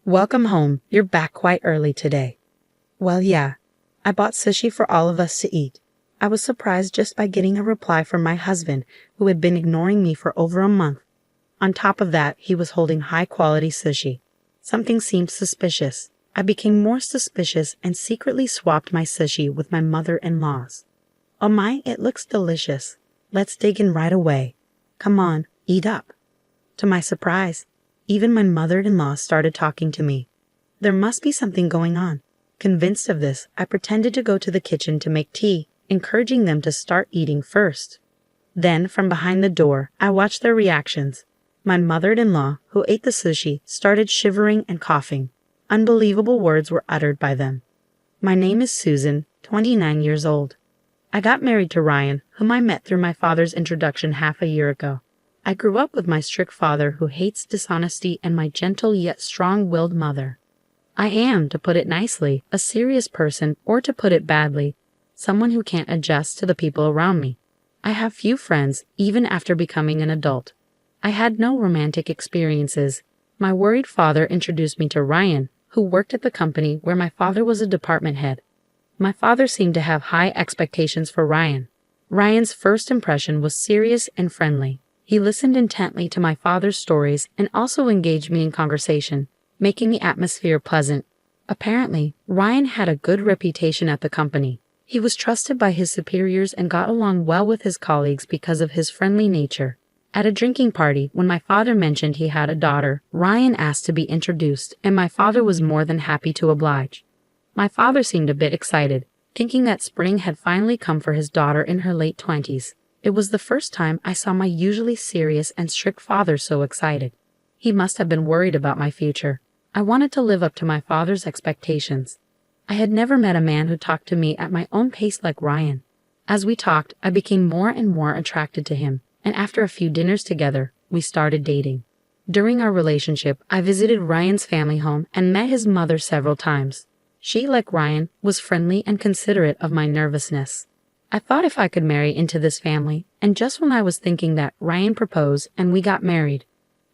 Welcome home. You're back quite early today. Well, yeah. I bought sushi for all of us to eat. I was surprised just by getting a reply from my husband, who had been ignoring me for over a month. On top of that, he was holding high-quality sushi. Something seemed suspicious. I became more suspicious and secretly swapped my sushi with my mother-in-law's. Oh my, it looks delicious. Let's dig in right away. Come on, eat up. To my surprise, even my mother-in-law started talking to me. There must be something going on. Convinced of this, I pretended to go to the kitchen to make tea, encouraging them to start eating first. Then, from behind the door, I watched their reactions. My mother-in-law, who ate the sushi, started shivering and coughing. Unbelievable words were uttered by them. My name is Susan, 29 years old. I got married to Ryan, whom I met through my father's introduction half a year ago. I grew up with my strict father who hates dishonesty and my gentle yet strong-willed mother. I am, to put it nicely, a serious person, or to put it badly, someone who can't adjust to the people around me. I have few friends, even after becoming an adult. I had no romantic experiences. My worried father introduced me to Ryan, who worked at the company where my father was a department head. My father seemed to have high expectations for Ryan. Ryan's first impression was serious and friendly. He listened intently to my father's stories and also engaged me in conversation, making the atmosphere pleasant. Apparently, Ryan had a good reputation at the company. He was trusted by his superiors and got along well with his colleagues because of his friendly nature. At a drinking party, when my father mentioned he had a daughter, Ryan asked to be introduced, and my father was more than happy to oblige. My father seemed a bit excited, thinking that spring had finally come for his daughter in her late 20s. It was the first time I saw my usually serious and strict father so excited. He must have been worried about my future. I wanted to live up to my father's expectations. I had never met a man who talked to me at my own pace like Ryan. As we talked, I became more and more attracted to him, and after a few dinners together, we started dating. During our relationship, I visited Ryan's family home and met his mother several times. She, like Ryan, was friendly and considerate of my nervousness. I thought if I could marry into this family, and just when I was thinking that, Ryan proposed and we got married.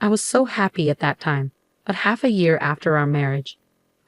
I was so happy at that time, but half a year after our marriage,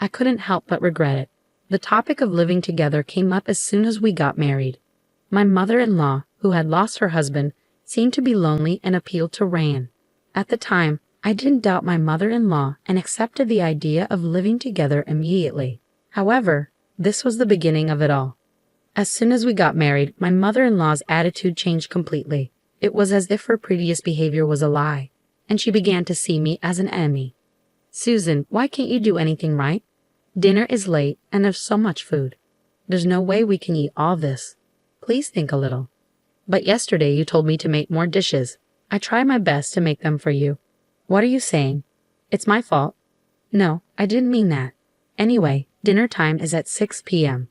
I couldn't help but regret it. The topic of living together came up as soon as we got married. My mother-in-law, who had lost her husband, seemed to be lonely and appealed to Ryan. At the time, I didn't doubt my mother-in-law and accepted the idea of living together immediately. However, this was the beginning of it all. As soon as we got married, my mother-in-law's attitude changed completely. It was as if her previous behavior was a lie, and she began to see me as an enemy. "Susan, why can't you do anything right? Dinner is late, and there's so much food. There's no way we can eat all this. Please think a little. But yesterday you told me to make more dishes. I try my best to make them for you. What are you saying? It's my fault." "No, I didn't mean that. Anyway, dinner time is at 6 p.m.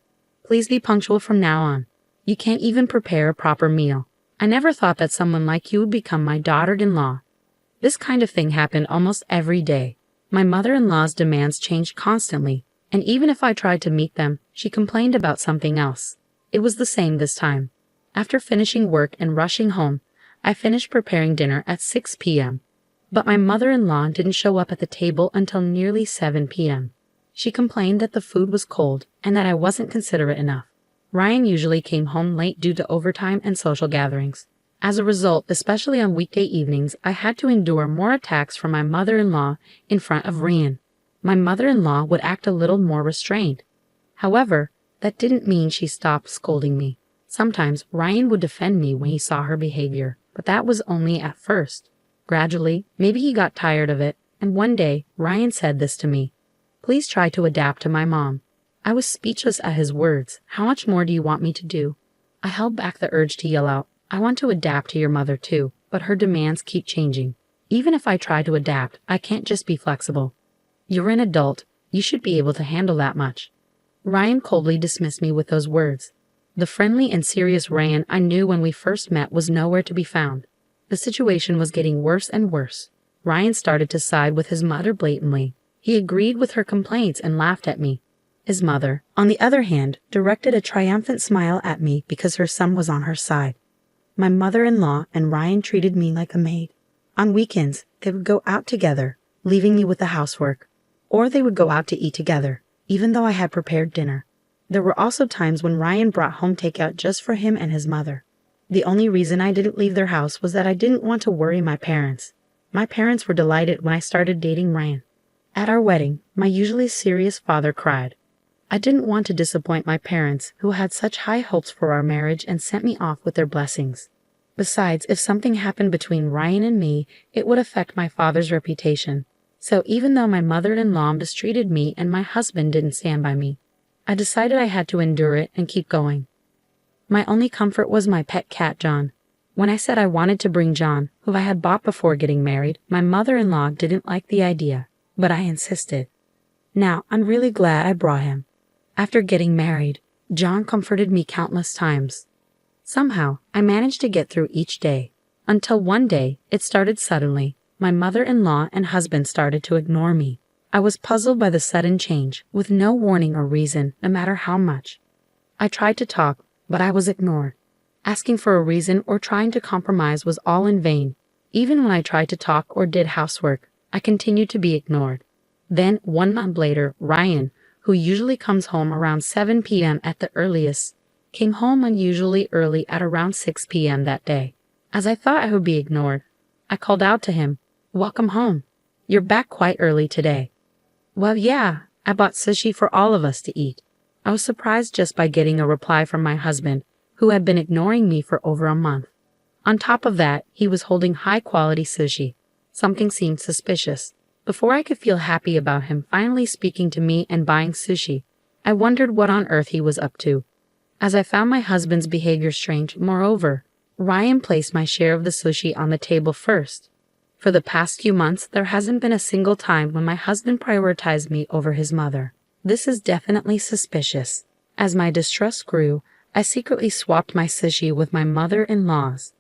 Please be punctual from now on. You can't even prepare a proper meal. I never thought that someone like you would become my daughter-in-law." This kind of thing happened almost every day. My mother-in-law's demands changed constantly, and even if I tried to meet them, she complained about something else. It was the same this time. After finishing work and rushing home, I finished preparing dinner at 6 p.m. But my mother-in-law didn't show up at the table until nearly 7 p.m. She complained that the food was cold and that I wasn't considerate enough. Ryan usually came home late due to overtime and social gatherings. As a result, especially on weekday evenings, I had to endure more attacks from my mother-in-law in front of Ryan. My mother-in-law would act a little more restrained. However, that didn't mean she stopped scolding me. Sometimes Ryan would defend me when he saw her behavior, but that was only at first. Gradually, maybe he got tired of it, and one day, Ryan said this to me: "Please try to adapt to my mom." I was speechless at his words. How much more do you want me to do? I held back the urge to yell out, "I want to adapt to your mother too, but her demands keep changing. Even if I try to adapt, I can't just be flexible. You're an adult. You should be able to handle that much." Ryan coldly dismissed me with those words. The friendly and serious Ryan I knew when we first met was nowhere to be found. The situation was getting worse and worse. Ryan started to side with his mother blatantly. He agreed with her complaints and laughed at me. His mother, on the other hand, directed a triumphant smile at me because her son was on her side. My mother-in-law and Ryan treated me like a maid. On weekends, they would go out together, leaving me with the housework. or they would go out to eat together, even though I had prepared dinner. There were also times when Ryan brought home takeout just for him and his mother. The only reason I didn't leave their house was that I didn't want to worry my parents. My parents were delighted when I started dating Ryan. At our wedding, my usually serious father cried. I didn't want to disappoint my parents, who had such high hopes for our marriage and sent me off with their blessings. Besides, if something happened between Ryan and me, it would affect my father's reputation. So even though my mother-in-law mistreated me and my husband didn't stand by me, I decided I had to endure it and keep going. My only comfort was my pet cat, John. When I said I wanted to bring John, who I had bought before getting married, my mother-in-law didn't like the idea, but I insisted. Now, I'm really glad I brought him. After getting married, John comforted me countless times. Somehow, I managed to get through each day, until one day, it started suddenly. My mother-in-law and husband started to ignore me. I was puzzled by the sudden change, with no warning or reason, no matter how much. I tried to talk, but I was ignored. Asking for a reason or trying to compromise was all in vain. Even when I tried to talk or did housework, I continued to be ignored. Then, 1 month later, Ryan, who usually comes home around 7 p.m. at the earliest, came home unusually early at around 6 p.m. that day. As I thought I would be ignored, I called out to him, "Welcome home. You're back quite early today." "Well, yeah, I bought sushi for all of us to eat." I was surprised just by getting a reply from my husband, who had been ignoring me for over a month. On top of that, he was holding high-quality sushi. Something seemed suspicious. Before I could feel happy about him finally speaking to me and buying sushi, I wondered what on earth he was up to. As I found my husband's behavior strange, moreover, Ryan placed my share of the sushi on the table first. For the past few months, there hasn't been a single time when my husband prioritized me over his mother. This is definitely suspicious. As my distrust grew, I secretly swapped my sushi with my mother-in-law's.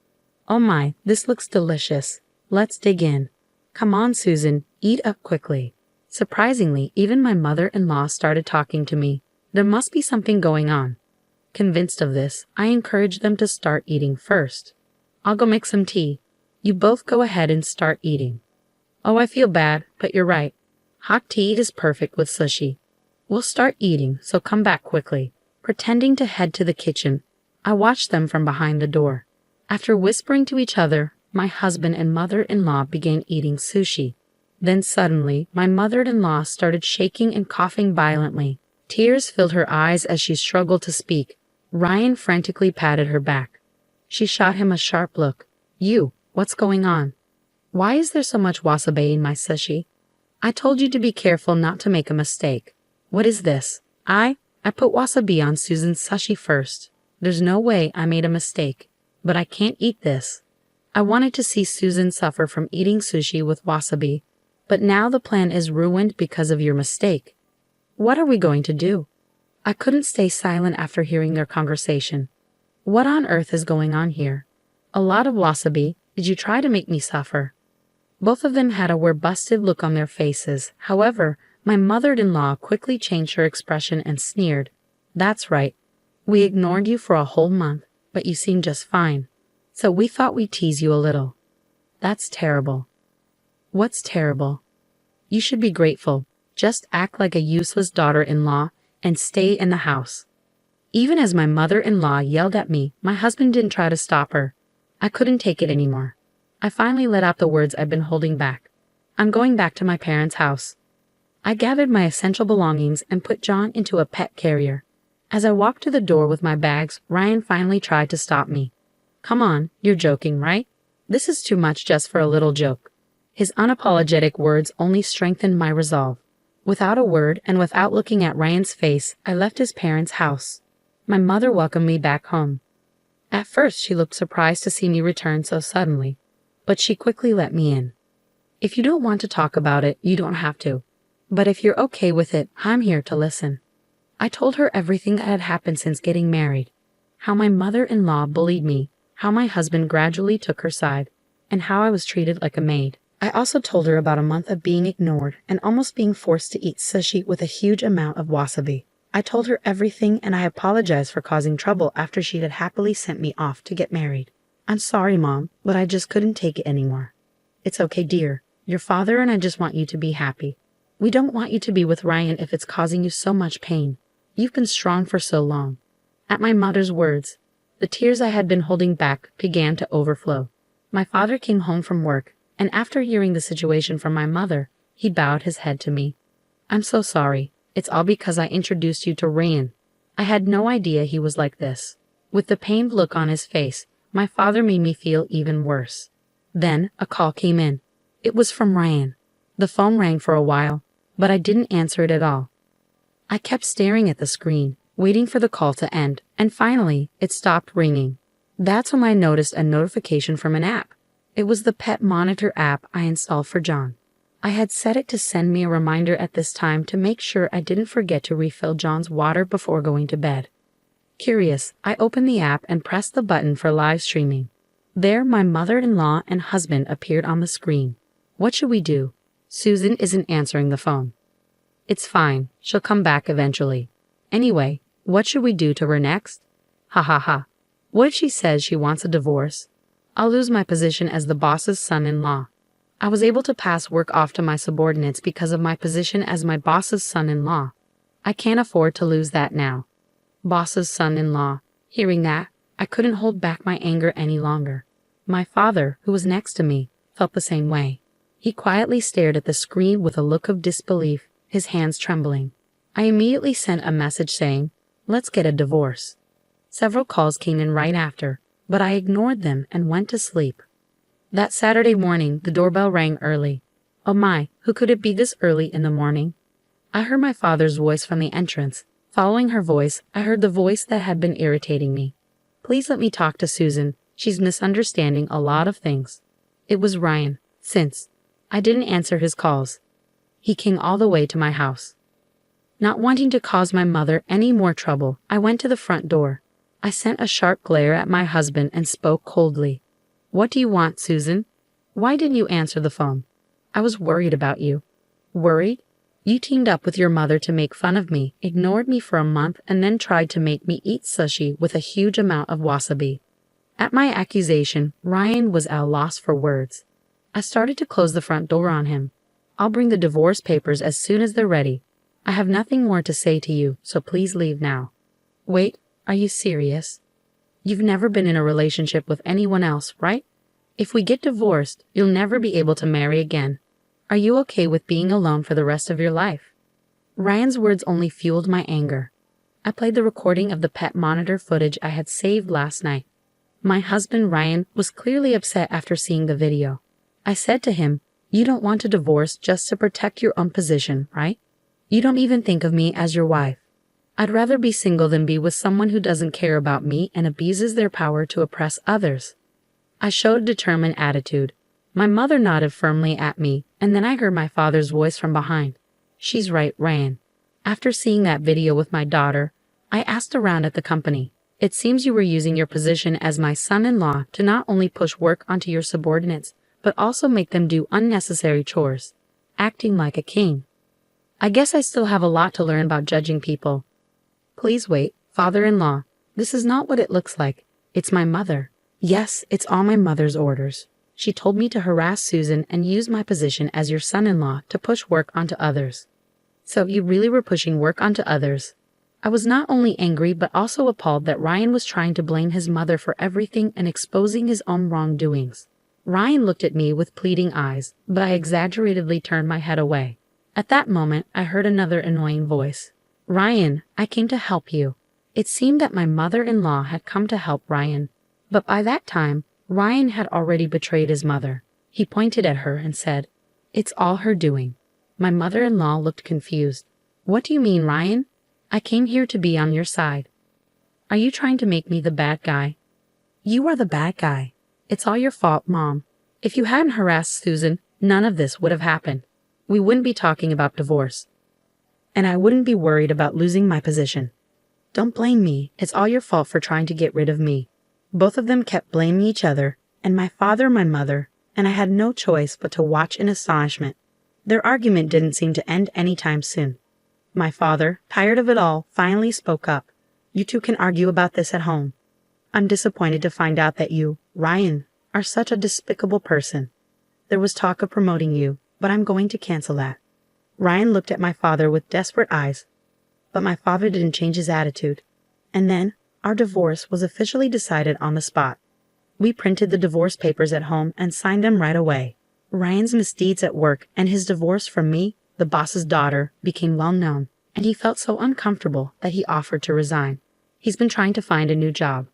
"Oh my, this looks delicious. Let's dig in. Come on, Susan, eat up quickly." Surprisingly, even my mother-in-law started talking to me. There must be something going on. Convinced of this, I encouraged them to start eating first. "I'll go make some tea. You both go ahead and start eating." "Oh, I feel bad, but you're right. Hot tea is perfect with sushi. We'll start eating, so come back quickly." Pretending to head to the kitchen, I watched them from behind the door. After whispering to each other, my husband and mother-in-law began eating sushi. Then suddenly, my mother-in-law started shaking and coughing violently. Tears filled her eyes as she struggled to speak. Ryan frantically patted her back. She shot him a sharp look. "You, what's going on? Why is there so much wasabi in my sushi? I told you to be careful not to make a mistake. What is this? I put wasabi on Susan's sushi first. There's no way I made a mistake, but I can't eat this. I wanted to see Susan suffer from eating sushi with wasabi, but now the plan is ruined because of your mistake. What are we going to do?" I couldn't stay silent after hearing their conversation. What on earth is going on here? A lot of wasabi? Did you try to make me suffer? Both of them had a we're-busted look on their faces. However, my mother-in-law quickly changed her expression and sneered. "That's right. We ignored you for a whole month, but you seem just fine. So we thought we'd tease you a little." "That's terrible." "What's terrible? You should be grateful. Just act like a useless daughter-in-law and stay in the house." Even as my mother-in-law yelled at me, my husband didn't try to stop her. I couldn't take it anymore. I finally let out the words I'd been holding back. "I'm going back to my parents' house." I gathered my essential belongings and put John into a pet carrier. As I walked to the door with my bags, Ryan finally tried to stop me. "Come on, you're joking, right? This is too much just for a little joke." His unapologetic words only strengthened my resolve. Without a word and without looking at Ryan's face, I left his parents' house. My mother welcomed me back home. At first, she looked surprised to see me return so suddenly, but she quickly let me in. "If you don't want to talk about it, you don't have to. But if you're okay with it, I'm here to listen." I told her everything that had happened since getting married. How my mother-in-law bullied me, how my husband gradually took her side, and how I was treated like a maid. I also told her about a month of being ignored and almost being forced to eat sushi with a huge amount of wasabi. I told her everything, and I apologized for causing trouble after she had happily sent me off to get married. "I'm sorry, Mom, but I just couldn't take it anymore." "It's okay, dear. Your father and I just want you to be happy." We don't want you to be with Ryan if it's causing you so much pain. You've been strong for so long." At my mother's words, the tears I had been holding back began to overflow. My father came home from work, and after hearing the situation from my mother, he bowed his head to me. "I'm so sorry. It's all because I introduced you to Ryan. I had no idea he was like this." With the pained look on his face, my father made me feel even worse. Then a call came in. It was from Ryan. The phone rang for a while, but I didn't answer it at all. I kept staring at the screen, waiting for the call to end, and finally, it stopped ringing. That's when I noticed a notification from an app. It was the pet monitor app I installed for John. I had set it to send me a reminder at this time to make sure I didn't forget to refill John's water before going to bed. Curious, I opened the app and pressed the button for live streaming. There, my mother-in-law and husband appeared on the screen. What should we do? Susan isn't answering the phone. It's fine, she'll come back eventually. Anyway, what should we do to her next? Ha ha ha. What if she says she wants a divorce? I'll lose my position as the boss's son-in-law. I was able to pass work off to my subordinates because of my position as my boss's son-in-law. I can't afford to lose that now. Boss's son-in-law. Hearing that, I couldn't hold back my anger any longer. My father, who was next to me, felt the same way. He quietly stared at the screen with a look of disbelief, his hands trembling. I immediately sent a message saying, "Let's get a divorce." Several calls came in right after, but I ignored them and went to sleep. That Saturday morning, the doorbell rang early. Oh my, who could it be this early in the morning? I heard my father's voice from the entrance. Following her voice, I heard the voice that had been irritating me. "Please let me talk to Susan. She's misunderstanding a lot of things." It was Ryan. Since I didn't answer his calls, he came all the way to my house. Not wanting to cause my mother any more trouble, I went to the front door. I sent a sharp glare at my husband and spoke coldly. "What do you want, Susan? Why didn't you answer the phone? I was worried about you." "Worried? You teamed up with your mother to make fun of me, ignored me for a month, and then tried to make me eat sushi with a huge amount of wasabi." At my accusation, Ryan was at a loss for words. I started to close the front door on him. "I'll bring the divorce papers as soon as they're ready. I have nothing more to say to you, so please leave now." "Wait, are you serious? You've never been in a relationship with anyone else, right? If we get divorced, you'll never be able to marry again. Are you okay with being alone for the rest of your life?" Ryan's words only fueled my anger. I played the recording of the pet monitor footage I had saved last night. My husband Ryan was clearly upset after seeing the video. I said to him, "You don't want a divorce just to protect your own position, right? You don't even think of me as your wife. I'd rather be single than be with someone who doesn't care about me and abuses their power to oppress others." I showed a determined attitude. My mother nodded firmly at me, and then I heard my father's voice from behind. "She's right, Ryan. After seeing that video with my daughter, I asked around at the company. It seems you were using your position as my son-in-law to not only push work onto your subordinates, but also make them do unnecessary chores, acting like a king. I guess I still have a lot to learn about judging people." "Please wait, father-in-law. This is not what it looks like. It's my mother. Yes, it's all my mother's orders. She told me to harass Susan and use my position as your son-in-law to push work onto others." "So you really were pushing work onto others?" I was not only angry but also appalled that Ryan was trying to blame his mother for everything and exposing his own wrongdoings. Ryan looked at me with pleading eyes, but I exaggeratedly turned my head away. At that moment, I heard another annoying voice. "Ryan, I came to help you." It seemed that my mother-in-law had come to help Ryan, but by that time, Ryan had already betrayed his mother. He pointed at her and said, "It's all her doing." My mother-in-law looked confused. "What do you mean, Ryan? I came here to be on your side. Are you trying to make me the bad guy?" "You are the bad guy. It's all your fault, Mom. If you hadn't harassed Susan, none of this would have happened. We wouldn't be talking about divorce. And I wouldn't be worried about losing my position. Don't blame me. It's all your fault for trying to get rid of me." Both of them kept blaming each other, and my father my mother, and I had no choice but to watch in astonishment. Their argument didn't seem to end anytime soon. My father, tired of it all, finally spoke up. "You two can argue about this at home. I'm disappointed to find out that you, Ryan, are such a despicable person. There was talk of promoting you, but I'm going to cancel that." Ryan looked at my father with desperate eyes, but my father didn't change his attitude. And then, our divorce was officially decided on the spot. We printed the divorce papers at home and signed them right away. Ryan's misdeeds at work and his divorce from me, the boss's daughter, became well known, and he felt so uncomfortable that he offered to resign. He's been trying to find a new job.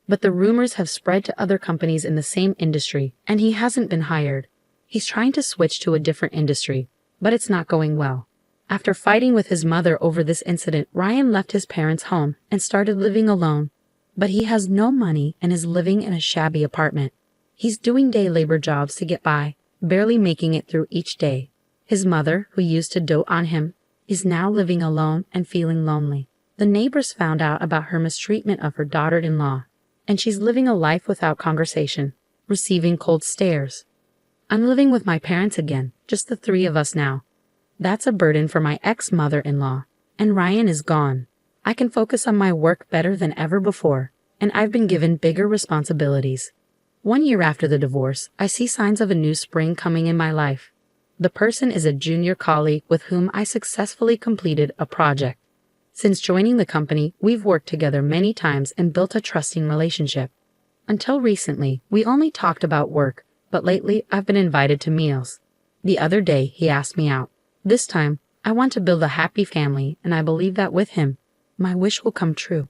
But the rumors have spread to other companies in the same industry, and he hasn't been hired. He's trying to switch to a different industry, but it's not going well. After fighting with his mother over this incident, Ryan left his parents' home and started living alone. But he has no money and is living in a shabby apartment. He's doing day labor jobs to get by, barely making it through each day. His mother, who used to dote on him, is now living alone and feeling lonely. The neighbors found out about her mistreatment of her daughter-in-law, and she's living a life without conversation, receiving cold stares. I'm living with my parents again, just the three of us now. That's a burden for my ex-mother-in-law, and Ryan is gone. I can focus on my work better than ever before, and I've been given bigger responsibilities. 1 year after the divorce, I see signs of a new spring coming in my life. The person is a junior colleague with whom I successfully completed a project. Since joining the company, we've worked together many times and built a trusting relationship. Until recently, we only talked about work, but lately I've been invited to meals. The other day, he asked me out. This time, I want to build a happy family, and I believe that with him, my wish will come true.